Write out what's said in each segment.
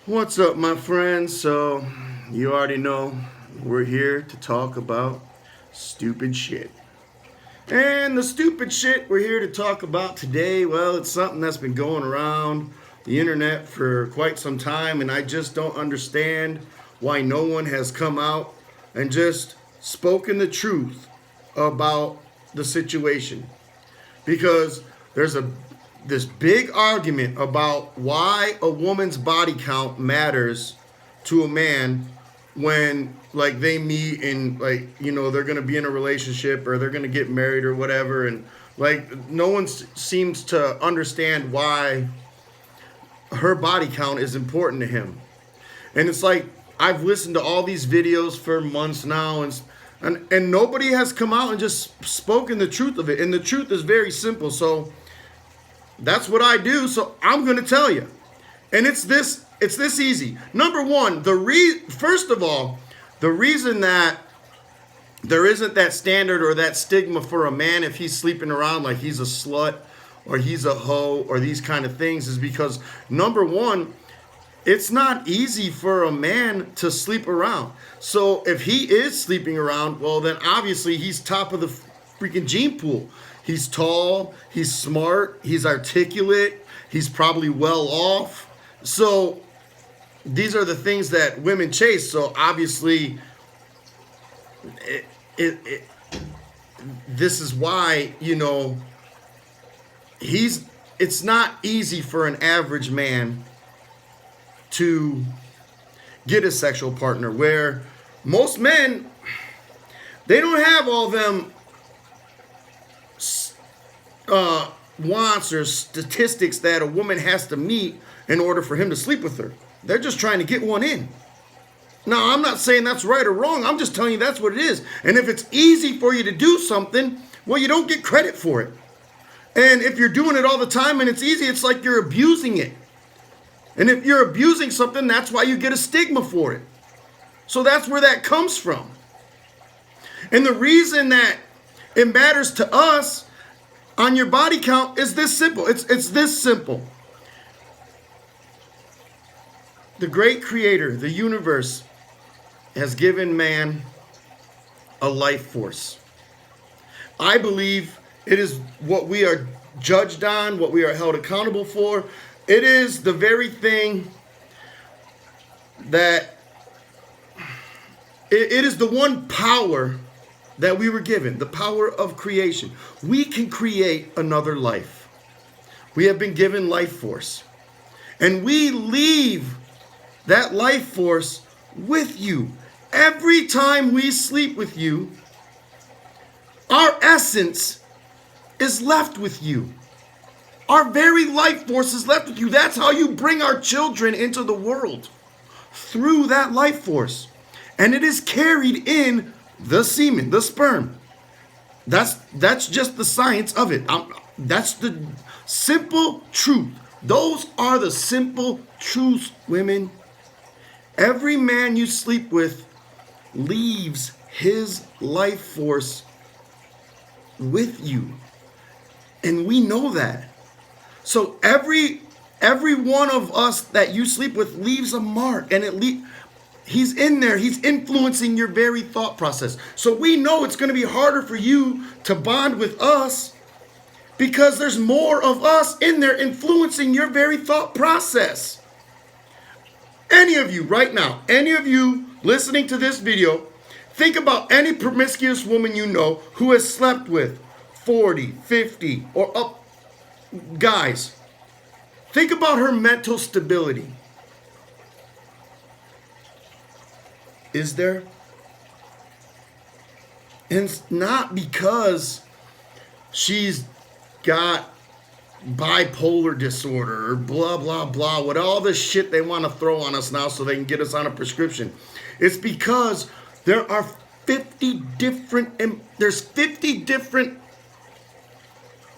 What's up, my friends? So, you already know we're here to talk about stupid shit. And the stupid shit we're here to talk about today, well, it's something that's been going around the internet for quite some time, and I just don't understand why no one has come out and just spoken the truth about the situation. Because there's this big argument about why a woman's body count matters to a man when like they meet and like they're gonna be in a relationship or they're gonna get married or whatever, and like no one seems to understand why her body count is important to him. And it's like I've listened to all these videos for months now, and nobody has come out and just spoken the truth of it. And the truth is very simple. So that's what I do. So I'm going to tell you. And it's this easy. Number one, first of all, the reason that there isn't that standard or that stigma for a man if he's sleeping around like he's a slut or he's a hoe or these kind of things is because, number one, it's not easy for a man to sleep around. So if he is sleeping around, well, then obviously he's top of the freaking gene pool. He's tall, he's smart, he's articulate, he's probably well off. So these are the things that women chase. So obviously, this is why, it's not easy for an average man to get a sexual partner, where most men, they don't have all them wants or statistics that a woman has to meet in order for him to sleep with her. They're just trying to get one in. Now, I'm not saying that's right or wrong. I'm just telling you that's what it is. And if it's easy for you to do something, well, you don't get credit for it. And if you're doing it all the time and it's easy, it's like you're abusing it. And if you're abusing something, that's why you get a stigma for it. So that's where that comes from. And the reason that it matters to us on your body count is this simple. It's this simple. The great creator, the universe, has given man a life force. I believe it is what we are judged on, what we are held accountable for. It is the very thing that it is the one power that we were given, the power of creation. We can create another life. We have been given life force. And we leave that life force with you. Every time we sleep with you, our essence is left with you. Our very life force is left with you. That's how you bring our children into the world, through that life force. And it is carried in the semen, the sperm. That's just the science of it. That's the simple truth. Those are the simple truths, women. Every man you sleep with leaves his life force with you. And we know that. So every one of us that you sleep with leaves a mark, and he's in there. He's influencing your very thought process. So we know it's going to be harder for you to bond with us because there's more of us in there influencing your very thought process. Any of you right now, any of you listening to this video, think about any promiscuous woman you know who has slept with 40, 50, or up guys. Think about her mental stability. Is there? And it's not because she's got bipolar disorder or blah, blah, blah, with all this shit they want to throw on us now so they can get us on a prescription. It's because there are 50 different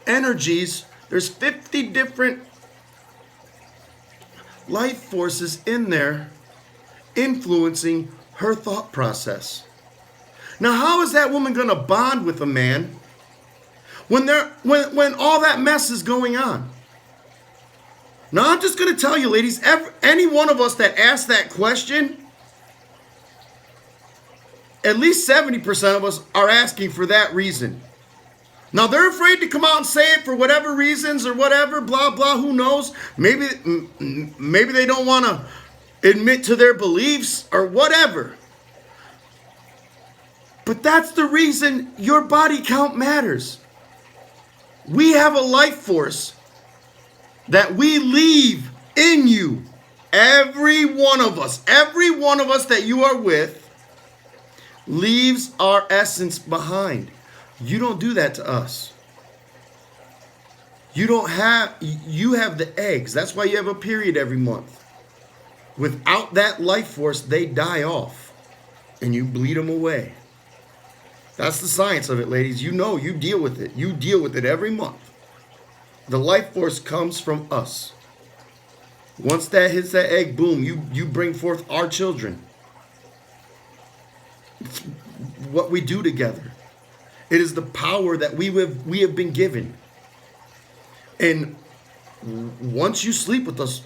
energies. There's 50 different life forces in there influencing her thought process. Now, how is that woman going to bond with a man when all that mess is going on? Now, I'm just going to tell you, ladies, any one of us that asked that question, at least 70% of us are asking for that reason. Now, they're afraid to come out and say it for whatever reasons or whatever, blah, blah, who knows. Maybe they don't want to admit to their beliefs or whatever. But that's the reason your body count matters. We have a life force that we leave in you. Every one of us that you are with leaves our essence behind. You don't do that to us. You have the eggs. That's why you have a period every month. Without that life force, they die off and you bleed them away. That's the science of it, ladies. You know, you deal with it. You deal with it every month. The life force comes from us. Once that hits that egg, boom, you bring forth our children. It's what we do together. It is the power that we have been given. And once you sleep with us,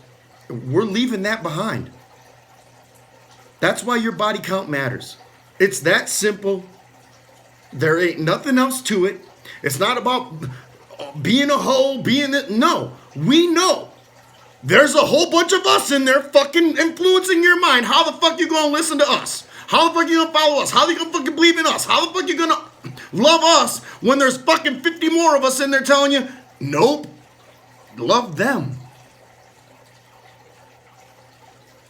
we're leaving that behind. That's why your body count matters. It's that simple. There ain't nothing else to it. It's not about being a hoe, no. We know there's a whole bunch of us in there fucking influencing your mind. How the fuck you gonna listen to us? How the fuck you gonna follow us? How you gonna fucking believe in us? How the fuck you gonna love us when there's fucking 50 more of us in there telling you, nope, love them.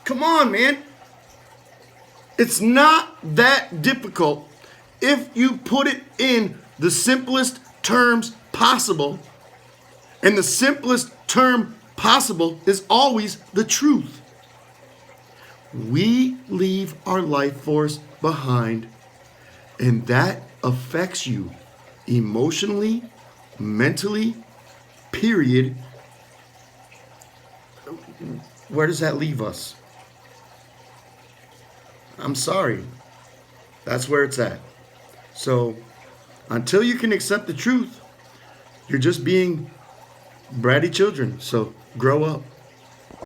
Come on, man. It's not that difficult if you put it in the simplest terms possible. And the simplest term possible is always the truth. We leave our life force behind, and that affects you emotionally, mentally, period. Where does that leave us? I'm sorry. That's where it's at. So, until you can accept the truth, you're just being bratty children. So, grow up.